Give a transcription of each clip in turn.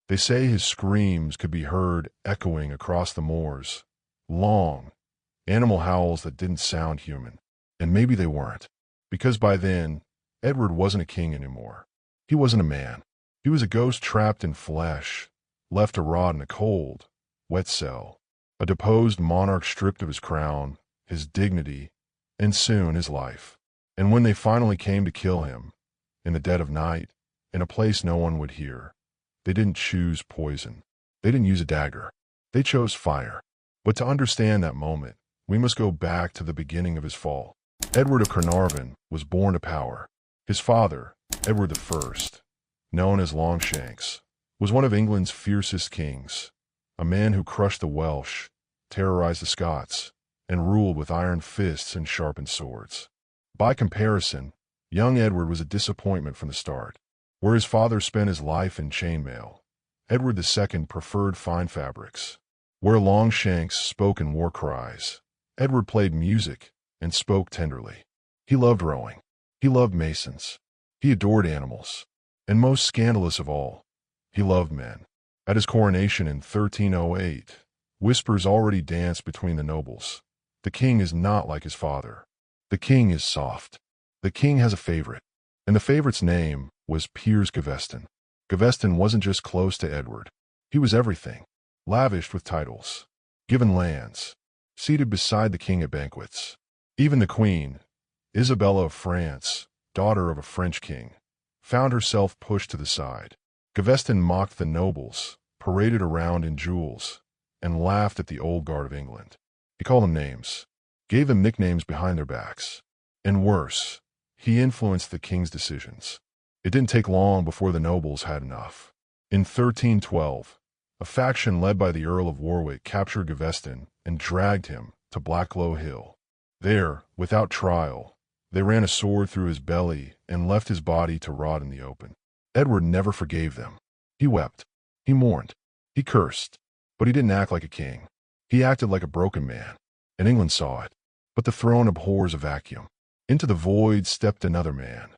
They say his screams could be heard echoing across the moors. Long, animal howls that didn't sound human. And maybe they weren't. Because by then, Edward wasn't a king anymore. He wasn't a man. He was a ghost trapped in flesh, left to rot in a cold, wet cell. A deposed monarch stripped of his crown, his dignity, and soon his life. And when they finally came to kill him, in the dead of night, in a place no one would hear, they didn't choose poison. They didn't use a dagger. They chose fire. But to understand that moment, we must go back to the beginning of his fall. Edward of Carnarvon was born to power. His father, Edward I, known as Longshanks, was one of England's fiercest kings, a man who crushed the Welsh, terrorized the Scots, and ruled with iron fists and sharpened swords. By comparison, young Edward was a disappointment from the start. Where his father spent his life in chainmail, Edward II preferred fine fabrics. Where Longshanks spoke in war cries, Edward played music and spoke tenderly. He loved rowing. He loved masons. He adored animals. And most scandalous of all, he loved men. At his coronation in 1308, whispers already danced between the nobles. The king is not like his father. The king is soft. The king has a favorite. And the favorite's name was Piers Gaveston. Gaveston wasn't just close to Edward. He was everything. Lavished with titles. Given lands. Seated beside the king at banquets. Even the queen, Isabella of France, daughter of a French king, found herself pushed to the side. Gaveston mocked the nobles, paraded around in jewels, and laughed at the old guard of England. He called them names, gave them nicknames behind their backs. And worse, he influenced the king's decisions. It didn't take long before the nobles had enough. In 1312, a faction led by the Earl of Warwick captured Gaveston and dragged him to Blacklow Hill. There, without trial, they ran a sword through his belly and left his body to rot in the open. Edward never forgave them. He wept. He mourned. He cursed. But he didn't act like a king. He acted like a broken man. And England saw it. But the throne abhors a vacuum. Into the void stepped another man.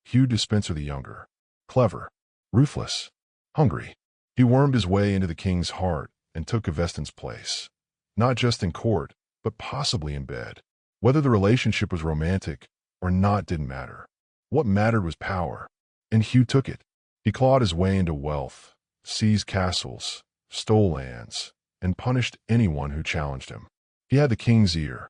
Hugh Despenser the Younger. Clever. Ruthless. Hungry. He wormed his way into the king's heart and took Gaveston's place. Not just in court, but possibly in bed. Whether the relationship was romantic or not didn't matter. What mattered was power. And Hugh took it. He clawed his way into wealth, seized castles, stole lands, and punished anyone who challenged him. He had the king's ear,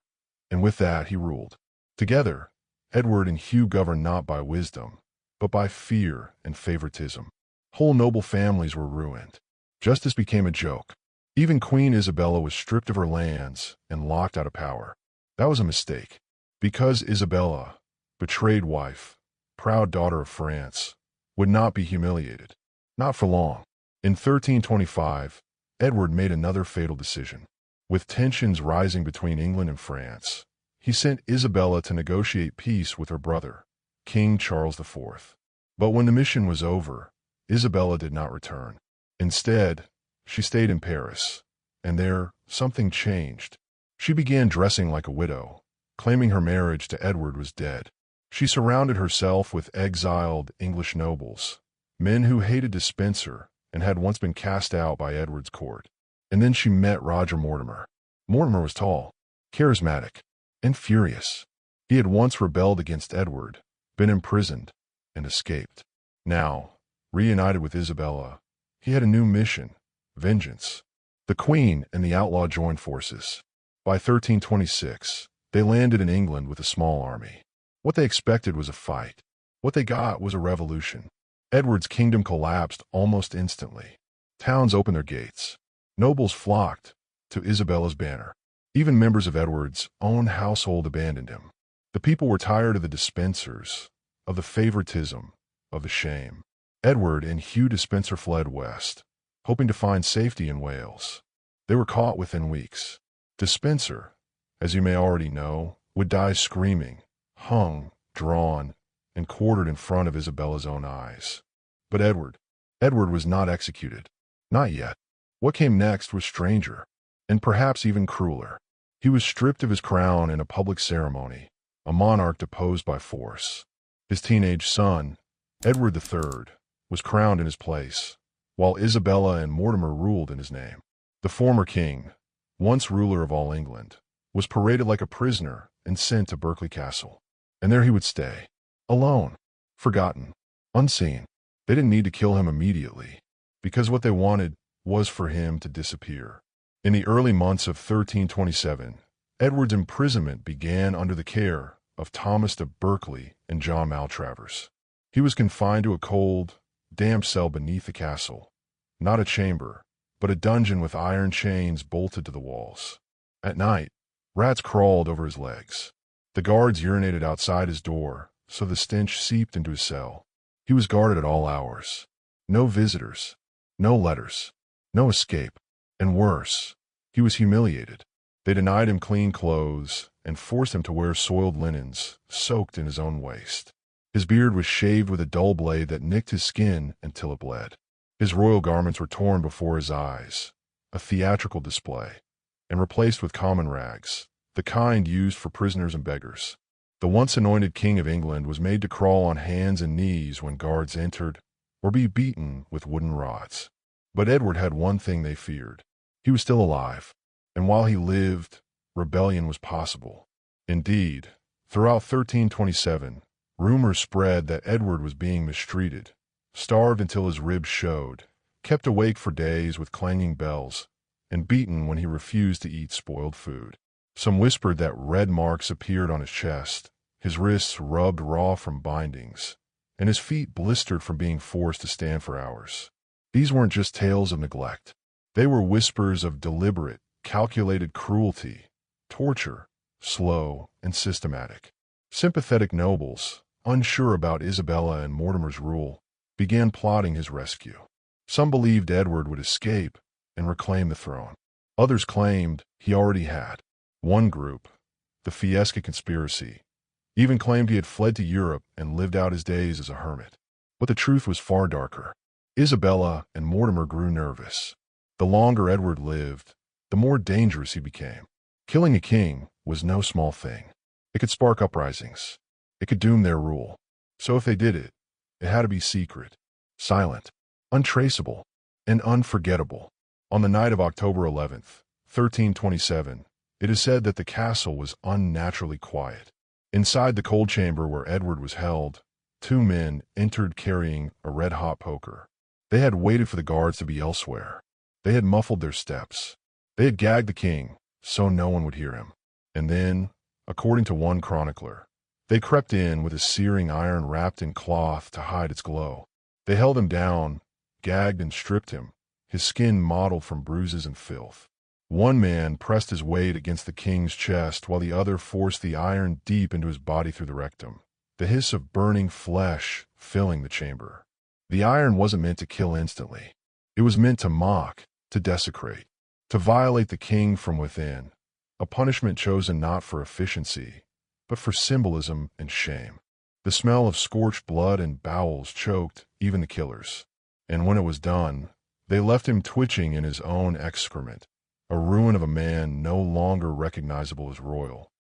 and with that he ruled. Together, Edward and Hugh governed not by wisdom, but by fear and favoritism. Whole noble families were ruined. Justice became a joke. Even Queen Isabella was stripped of her lands and locked out of power. That was a mistake. Because Isabella, betrayed wife, proud daughter of France, would not be humiliated. Not for long. In 1325, Edward made another fatal decision. With tensions rising between England and France, he sent Isabella to negotiate peace with her brother, King Charles IV. But when the mission was over, Isabella did not return. Instead, she stayed in Paris, and there something changed. She began dressing like a widow, claiming her marriage to Edward was dead. She surrounded herself with exiled English nobles, men who hated Despenser and had once been cast out by Edward's court. And then she met Roger Mortimer. Mortimer was tall, charismatic, and furious. He had once rebelled against Edward, been imprisoned, and escaped. Now, reunited with Isabella, he had a new mission, vengeance. The Queen and the outlaw joined forces. By 1326, they landed in England with a small army. What they expected was a fight. What they got was a revolution. Edward's kingdom collapsed almost instantly. Towns opened their gates. Nobles flocked to Isabella's banner. Even members of Edward's own household abandoned him. The people were tired of the Despensers, of the favoritism, of the shame. Edward and Hugh Despenser fled west, hoping to find safety in Wales. They were caught within weeks. Despenser, as you may already know, would die screaming, hung, drawn, and quartered in front of Isabella's own eyes. But Edward was not executed. Not yet. What came next was stranger, and perhaps even crueler. He was stripped of his crown in a public ceremony, a monarch deposed by force. His teenage son, Edward III, was crowned in his place, while Isabella and Mortimer ruled in his name. The former king, once ruler of all England, was paraded like a prisoner and sent to Berkeley Castle. And there he would stay, alone, forgotten, unseen. They didn't need to kill him immediately, because what they wanted was for him to disappear. In the early months of 1327, Edward's imprisonment began under the care of Thomas de Berkeley and John Maltravers. He was confined to a cold, damp cell beneath the castle, not a chamber, but a dungeon with iron chains bolted to the walls. At night, rats crawled over his legs. The guards urinated outside his door, so the stench seeped into his cell. He was guarded at all hours. No visitors, no letters, no escape. And worse, he was humiliated. They denied him clean clothes and forced him to wear soiled linens, soaked in his own waste. His beard was shaved with a dull blade that nicked his skin until it bled. His royal garments were torn before his eyes, a theatrical display, and replaced with common rags, the kind used for prisoners and beggars. The once anointed King of England was made to crawl on hands and knees when guards entered, or be beaten with wooden rods. But Edward had one thing they feared. He was still alive, and while he lived, rebellion was possible. Indeed, throughout 1327, rumors spread that Edward was being mistreated, starved until his ribs showed, kept awake for days with clanging bells, and beaten when he refused to eat spoiled food. Some whispered that red marks appeared on his chest, his wrists rubbed raw from bindings, and his feet blistered from being forced to stand for hours. These weren't just tales of neglect. They were whispers of deliberate, calculated cruelty, torture, slow and systematic. Sympathetic nobles, unsure about Isabella and Mortimer's rule, began plotting his rescue. Some believed Edward would escape and reclaim the throne. Others claimed he already had. One group, the Fiesca conspiracy, even claimed he had fled to Europe and lived out his days as a hermit. But the truth was far darker. Isabella and Mortimer grew nervous. The longer Edward lived, the more dangerous he became. Killing a king was no small thing. It could spark uprisings. It could doom their rule. So if they did it, it had to be secret, silent, untraceable, and unforgettable. On the night of October 11th, 1327, it is said that the castle was unnaturally quiet. Inside the cold chamber where Edward was held, two men entered carrying a red-hot poker. They had waited for the guards to be elsewhere. They had muffled their steps. They had gagged the king, so no one would hear him. And then, according to one chronicler, they crept in with a searing iron wrapped in cloth to hide its glow. They held him down, gagged and stripped him, his skin mottled from bruises and filth. One man pressed his weight against the king's chest while the other forced the iron deep into his body through the rectum, the hiss of burning flesh filling the chamber. The iron wasn't meant to kill instantly. It was meant to mock, to desecrate, to violate the king from within, a punishment chosen not for efficiency, but for symbolism and shame. The smell of scorched blood and bowels choked even the killers. And when it was done, they left him twitching in his own excrement, a ruin of a man no longer recognizable as royal,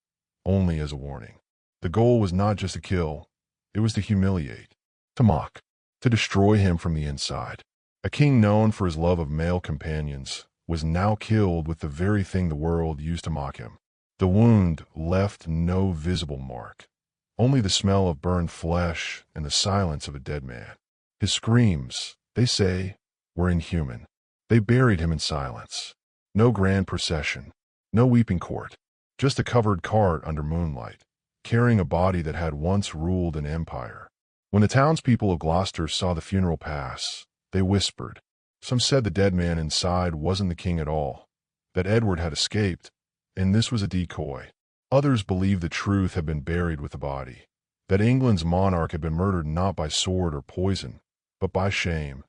only as a warning. The goal was not just to kill, it was to humiliate, to mock, to destroy him from the inside. A king known for his love of male companions was now killed with the very thing the world used to mock him. The wound left no visible mark, only the smell of burned flesh and the silence of a dead man. His screams, they say, were inhuman. They buried him in silence. No grand procession, no weeping court, just a covered cart under moonlight, carrying a body that had once ruled an empire. When the townspeople of Gloucester saw the funeral pass, they whispered. Some said the dead man inside wasn't the king at all, that Edward had escaped, and this was a decoy. Others believed the truth had been buried with the body, that England's monarch had been murdered not by sword or poison, but by shame,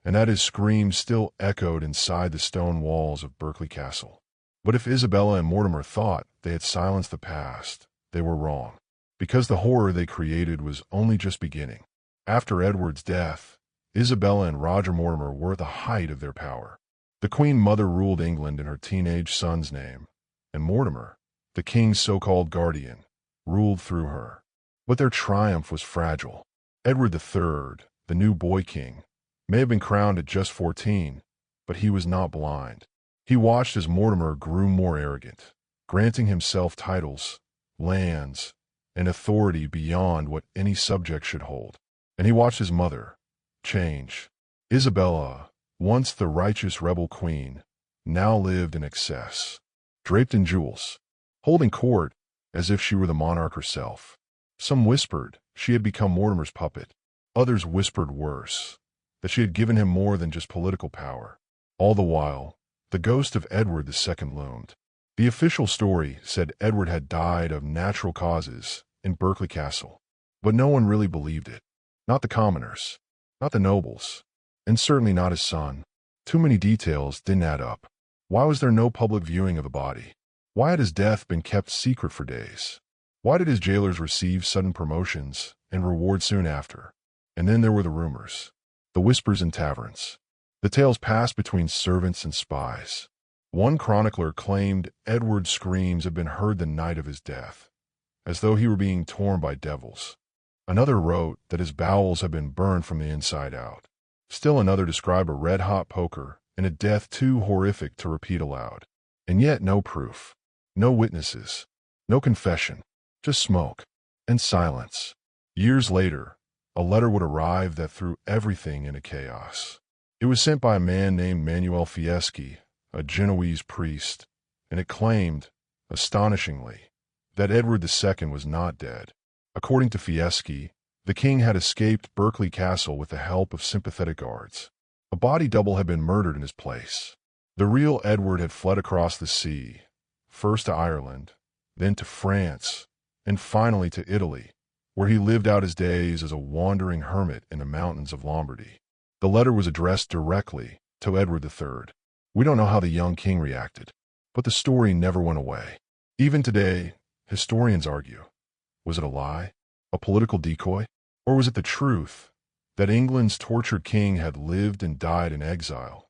and that his screams still echoed inside the stone walls of Berkeley Castle. But if Isabella and Mortimer thought they had silenced the past, they were wrong, because the horror they created was only just beginning. After Edward's death, Isabella and Roger Mortimer were at the height of their power. The Queen Mother ruled England in her teenage son's name, and Mortimer, the king's so-called guardian, ruled through her. But their triumph was fragile. Edward III, the new boy king, may have been crowned at just 14, but he was not blind. He watched as Mortimer grew more arrogant, granting himself titles, lands, and authority beyond what any subject should hold. And he watched his mother change. Isabella, once the righteous rebel queen, now lived in excess, draped in jewels, holding court as if she were the monarch herself. Some whispered she had become Mortimer's puppet. Others whispered worse, that she had given him more than just political power. All the while, the ghost of Edward II loomed. The official story said Edward had died of natural causes in Berkeley Castle, but no one really believed it. Not the commoners, not the nobles, and certainly not his son. Too many details didn't add up. Why was there no public viewing of the body? Why had his death been kept secret for days? Why did his jailers receive sudden promotions and rewards soon after? And then there were the rumors, the whispers in taverns. The tales passed between servants and spies. One chronicler claimed Edward's screams had been heard the night of his death, as though he were being torn by devils. Another wrote that his bowels had been burned from the inside out. Still another described a red-hot poker and a death too horrific to repeat aloud. And yet no proof, no witnesses, no confession, just smoke and silence. Years later, a letter would arrive that threw everything into chaos. It was sent by a man named Manuel Fieschi, a Genoese priest, and it claimed, astonishingly, that Edward II was not dead. According to Fieschi, the king had escaped Berkeley Castle with the help of sympathetic guards. A body double had been murdered in his place. The real Edward had fled across the sea, first to Ireland, then to France, and finally to Italy, where he lived out his days as a wandering hermit in the mountains of Lombardy. The letter was addressed directly to Edward III. We don't know how the young king reacted, but the story never went away. Even today, historians argue, was it a lie, a political decoy, or was it the truth that England's tortured king had lived and died in exile,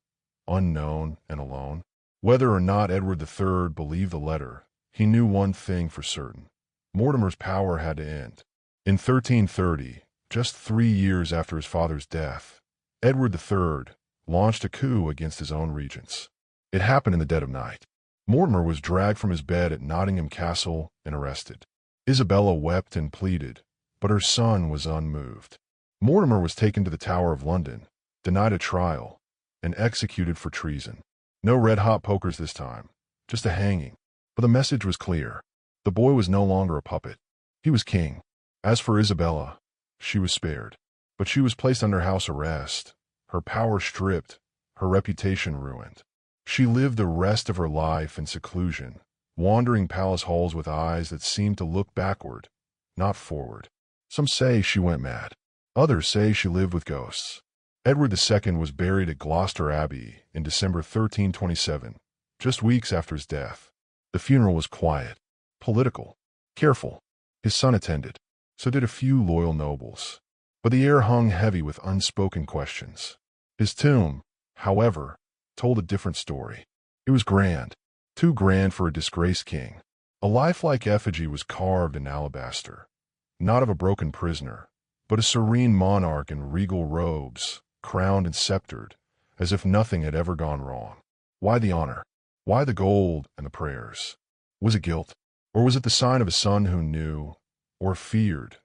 unknown and alone? Whether or not Edward III believed the letter, he knew one thing for certain. Mortimer's power had to end. In 1330, just 3 years after his father's death, Edward III launched a coup against his own regents. It happened in the dead of night. Mortimer was dragged from his bed at Nottingham Castle and arrested. Isabella wept and pleaded, but her son was unmoved. Mortimer was taken to the Tower of London, denied a trial, and executed for treason. No red-hot pokers this time, just a hanging. But the message was clear. The boy was no longer a puppet. He was king. As for Isabella, she was spared. But she was placed under house arrest, her power stripped, her reputation ruined. She lived the rest of her life in seclusion, wandering palace halls with eyes that seemed to look backward, not forward. Some say she went mad. Others say she lived with ghosts. Edward II was buried at Gloucester Abbey in December 1327, just weeks after his death. The funeral was quiet, political, careful. His son attended, so did a few loyal nobles. But the air hung heavy with unspoken questions. His tomb, however, told a different story. It was grand, too grand for a disgraced king. A lifelike effigy was carved in alabaster, not of a broken prisoner, but a serene monarch in regal robes, crowned and sceptered, as if nothing had ever gone wrong. Why the honor? Why the gold and the prayers? Was it guilt? Or was it the sign of a son who knew, or feared,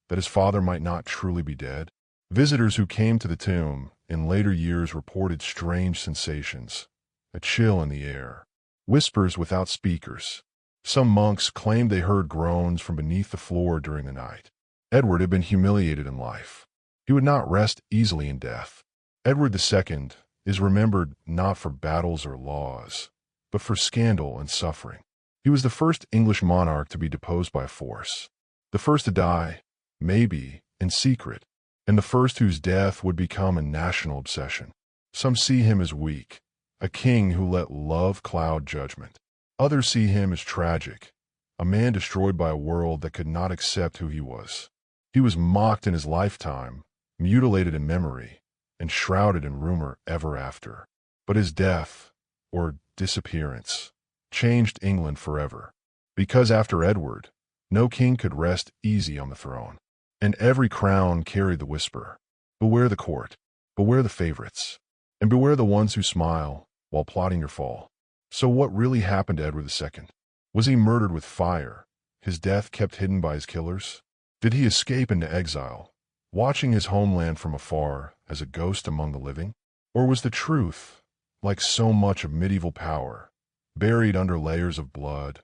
that his father might not truly be dead? Visitors who came to the tomb in later years reported strange sensations, a chill in the air, whispers without speakers. Some monks claimed they heard groans from beneath the floor during the night. Edward had been humiliated in life. He would not rest easily in death. Edward II is remembered not for battles or laws, but for scandal and suffering. He was the first English monarch to be deposed by force, the first to die, maybe, in secret, and the first whose death would become a national obsession. Some see him as weak, a king who let love cloud judgment. Others see him as tragic, a man destroyed by a world that could not accept who he was. He was mocked in his lifetime, mutilated in memory, and shrouded in rumor ever after. But his death, or disappearance, changed England forever. Because after Edward, no king could rest easy on the throne. And every crown carried the whisper, beware the court. Beware the favorites, and beware the ones who smile while plotting your fall. So what really happened to Edward II? Was he murdered with fire, his death kept hidden by his killers? Did he escape into exile, watching his homeland from afar as a ghost among the living? Or was the truth, like so much of medieval power, buried under layers of blood,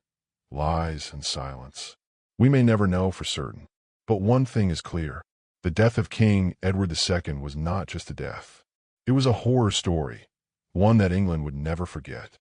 lies, and silence? We may never know for certain, but one thing is clear. The death of King Edward II was not just a death. It was a horror story, one that England would never forget.